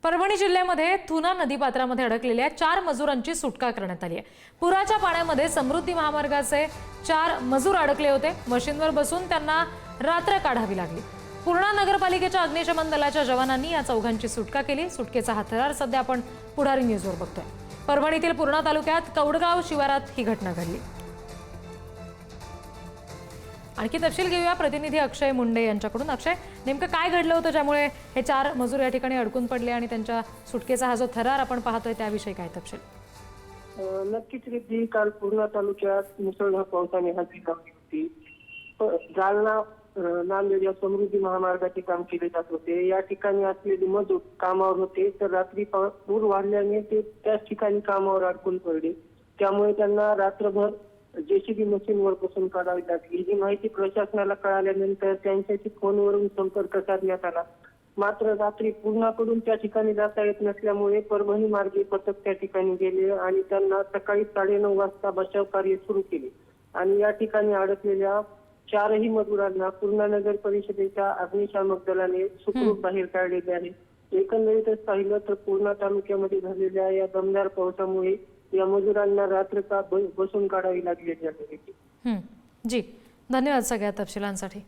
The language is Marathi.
परभणी जिल्ह्यामध्ये थुना नदीपात्रामध्ये अडकलेल्या 4 मजुरांची सुटका करण्यात आली आहे। पुराच्या पाण्यामध्ये समृद्धी महामार्गाचे 4 मजूर अडकले होते। मशीनवर बसून त्यांना रात्र काढावी लागली। पूर्णा नगरपालिकेच्या अग्निशमन दलाच्या जवानांनी या चौघांची सुटका केली। सुटकेचा हा थरार सध्या आपण पुढारी न्यूजवर बघतोय। परभणीतील पूर्णा तालुक्यात कौडगाव शिवारात ही घटना घडली। आणखी तपशील घेऊया प्रतिनिधी अक्षय मुंडे यांच्याकडून। अक्षय, नेमकं काय घडलं होतं ज्यामुळे हे 4 मजूर या ठिकाणी अडकून पडले आणि त्यांच्या सुटकेचा हा जो थरार आपण पाहतोय त्याविषयी काय तपशील? नक्कीच रिद्धी, काल पूर्णा तालुक्यात मुसळधार पावसाने हजेरी लावली होती। जालना नांदेड या समृद्धी महामार्गाचे काम केले जात होते। या ठिकाणी असलेले मजूर कामावर होते, तर रात्री पूर वाढल्याने ते त्याच ठिकाणी कामावर अडकून पडले। त्यामुळे त्यांना रात्रभर जेसीबी मशीनवर बसून काढावी लागली। ही माहिती प्रशासनाला कळाल्यानंतर त्यांच्याशी फोनवरून संपर्क साधण्यात आला। मात्र रात्री पूर्णाकडून त्या ठिकाणी जाता येत नसल्यामुळे परभणी मार्गे पथक त्या ठिकाणी गेले आणि त्यांना सकाळी 9:30 वाजता बचाव कार्य सुरू केले आणि या ठिकाणी अडकलेल्या 4ही मजुरांना पूर्णा नगर परिषदेच्या अग्निशामक दलाने सुखरूप बाहेर काढलेले आहे। एकंदरीतच पाहिलं तर पूर्णा तालुक्यामध्ये झालेल्या या दमदार पावसामुळे या मजुरांना रात्रका बसून काढावी लागलेली आहे। जी, धन्यवाद सगळ्या तपशिलांसाठी।